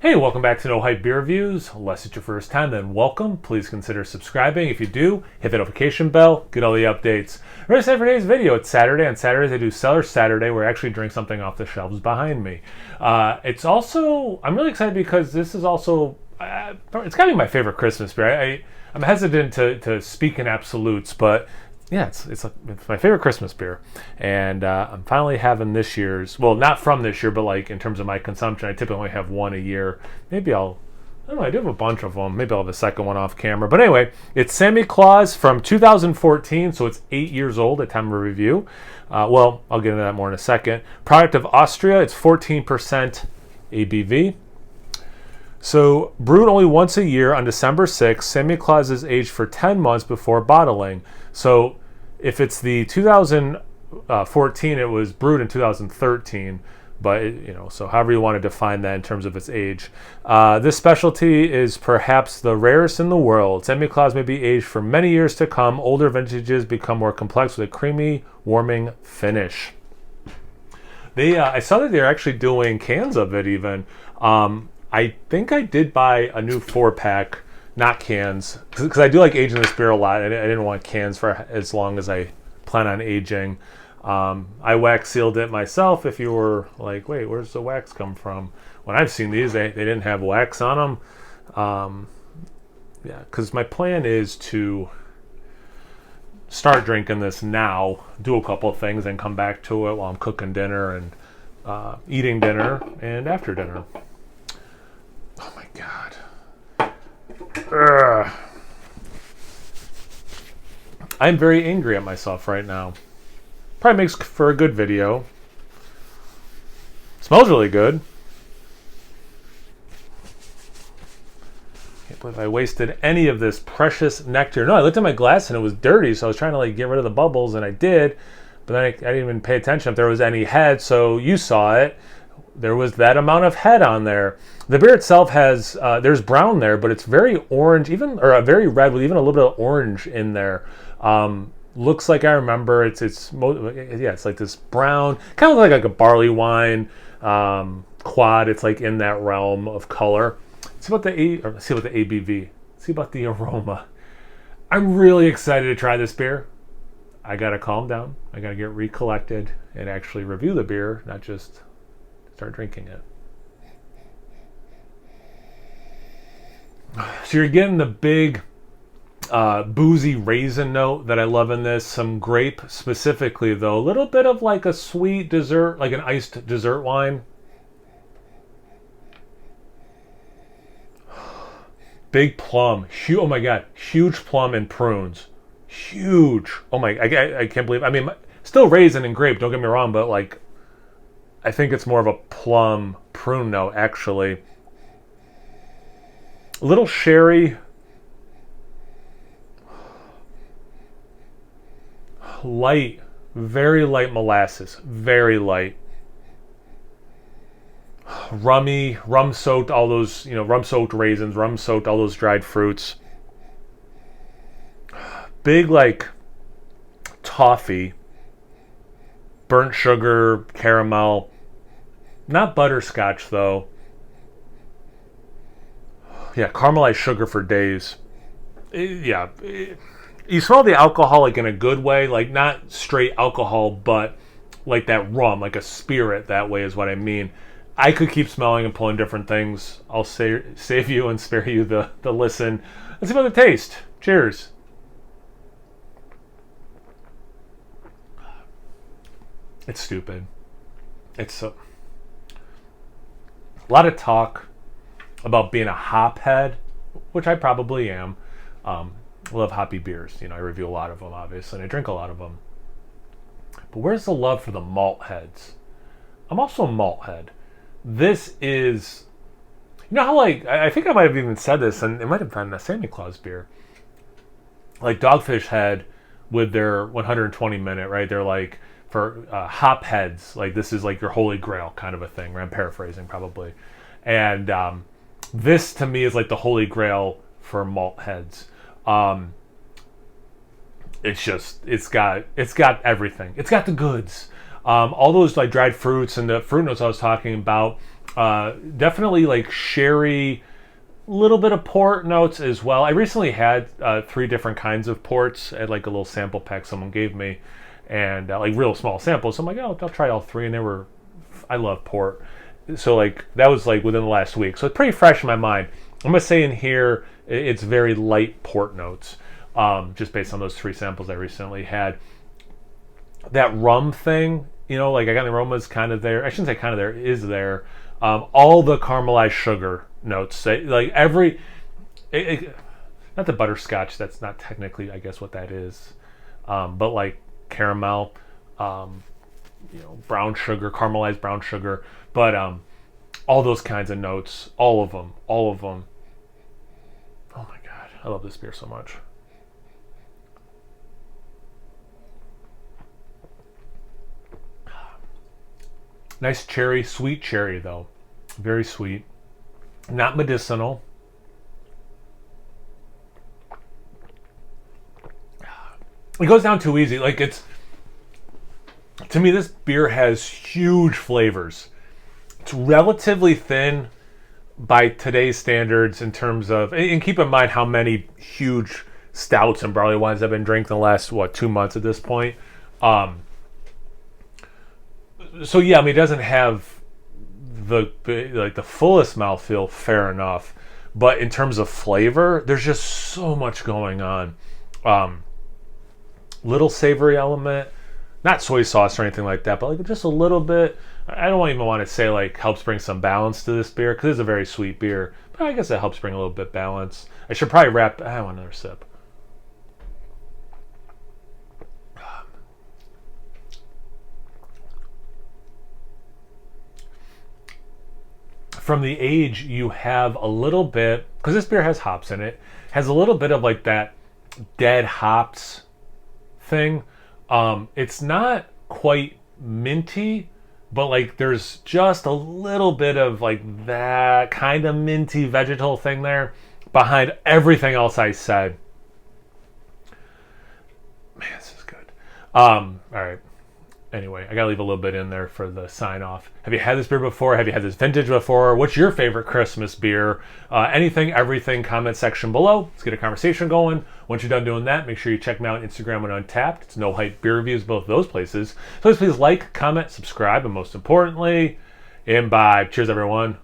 Hey, welcome back to No Hype Beer Reviews. Unless it's your first time, then welcome. Please consider subscribing. If you do, hit the notification bell, get all the updates. We're excited for today's video. It's Saturday. On Saturdays, I do Cellar Saturday, where I actually drink something off the shelves behind me. I'm really excited because this is also, it's got to be my favorite Christmas beer. I'm hesitant to speak in absolutes, but yeah, it's my favorite Christmas beer, and I'm finally having this year's. Well, not from this year, but like in terms of my consumption, I typically only have one a year. Maybe I don't know. I do have a bunch of them. Maybe I'll have a second one off camera. But anyway, it's Samichlaus from 2014, so it's 8 years old at time of review. Well, I'll get into that more in a second. Product of Austria. It's 14% ABV. So, brewed only once a year on December 6th, Samichlaus is aged for 10 months before bottling. So, if it's the 2014, it was brewed in 2013, but so however you want to define that in terms of its age. This specialty is perhaps the rarest in the world. Samichlaus may be aged for many years to come. Older vintages become more complex with a creamy, warming finish. I saw that they're actually doing cans of it even. I think I did buy a new 4-pack, not cans, because I do like aging this beer a lot. I didn't want cans for as long as I plan on aging. I wax sealed it myself. If you were like, wait, where's the wax come from? When I've seen these, they didn't have wax on them. Yeah, because my plan is to start drinking this now, do a couple of things, and come back to it while I'm cooking dinner and eating dinner and after dinner. Oh my God. Ugh. I'm very angry at myself right now. Probably makes for a good video. Smells really good. Can't believe I wasted any of this precious nectar. No, I looked at my glass and it was dirty, so I was trying to get rid of the bubbles, and I did. But then I didn't even pay attention if there was any head, so you saw it. There was that amount of head on there. The beer itself has, there's brown there, but it's very orange, very red with even a little bit of orange in there. Looks like I remember it's like this brown, kind of like a barley wine, quad. It's like in that realm of color. See about the ABV. See about the aroma. I'm really excited to try this beer. I gotta calm down. I gotta get recollected and actually review the beer, not just start drinking it. So you're getting the big boozy raisin note that I love in this. Some grape specifically, though. A little bit of like a sweet dessert, like an iced dessert wine. Big plum. Oh my God. Huge plum and prunes. Huge. Oh my, I can't believe. I mean, still raisin and grape, don't get me wrong, but I think it's more of a plum prune note, actually. A little sherry. Light, very light molasses, very light. Rummy, rum-soaked, all those, rum-soaked raisins, rum-soaked, all those dried fruits. Big, toffee, burnt sugar, caramel. Not butterscotch, though. Yeah, caramelized sugar for days. You smell the alcohol in a good way, not straight alcohol, but like that rum, like a spirit that way is what I mean. I could keep smelling and pulling different things. I'll save you and spare you the listen. Let's see about the taste. Cheers. It's stupid. It's a lot of talk about being a hop head, which I probably am. I love hoppy beers. I review a lot of them, obviously, and I drink a lot of them. But where's the love for the malt heads? I'm also a malt head. This is, how I think I might have even said this, and it might have been a Samichlaus beer. Like Dogfish Head with their 120 minute, right? They're for hop heads, this is your holy grail kind of a thing, right? I'm paraphrasing probably. And this to me is the holy grail for malt heads. It's got everything. It's got the goods. All those dried fruits and the fruit notes I was talking about. Definitely like sherry, little bit of port notes as well. I recently had 3 different kinds of ports at like a little sample pack someone gave me, and like real small samples. So I'm like, oh, I'll try all 3, and I love port. So like that was like within the last week, so it's pretty fresh in my mind. I'm gonna say in here it's very light port notes, just based on those 3 samples I recently had. That rum thing, like I got the aromas kind of there. I shouldn't say kind of there, is there. All the caramelized sugar notes, like not the butterscotch. That's not technically, I guess, what that is, but like caramel, brown sugar, caramelized brown sugar. But all those kinds of notes, all of them. Oh my God, I love this beer so much. Nice cherry, sweet cherry though, very sweet, not medicinal. It goes down too easy. Like to me, this beer has huge flavors. It's relatively thin by today's standards in terms of, and keep in mind how many huge stouts and barley wines I've been drinking the last 2 months at this point. So yeah, I mean, it doesn't have the fullest mouthfeel, fair enough, but in terms of flavor, there's just so much going on. Little savory element, not soy sauce or anything like that, but like just a little bit. I don't even want to say like helps bring some balance to this beer, because it's a very sweet beer, but I guess it helps bring a little bit balance. I should probably I want another sip. From the age, you have a little bit, because this beer has hops in it, has a little bit of like that dead hops thing. It's not quite minty, but like there's just a little bit of like that kind of minty vegetal thing there behind everything else I said. Man, this is good. All right. Anyway, I gotta leave a little bit in there for the sign off. Have you had this beer before? Have you had this vintage before? What's your favorite Christmas beer? Anything, everything, comment section below. Let's get a conversation going. Once you're done doing that, make sure you check me out on Instagram and Untapped. It's No Hype Beer Reviews, both those places. So please like, comment, subscribe, and most importantly, imbibe. Cheers, everyone.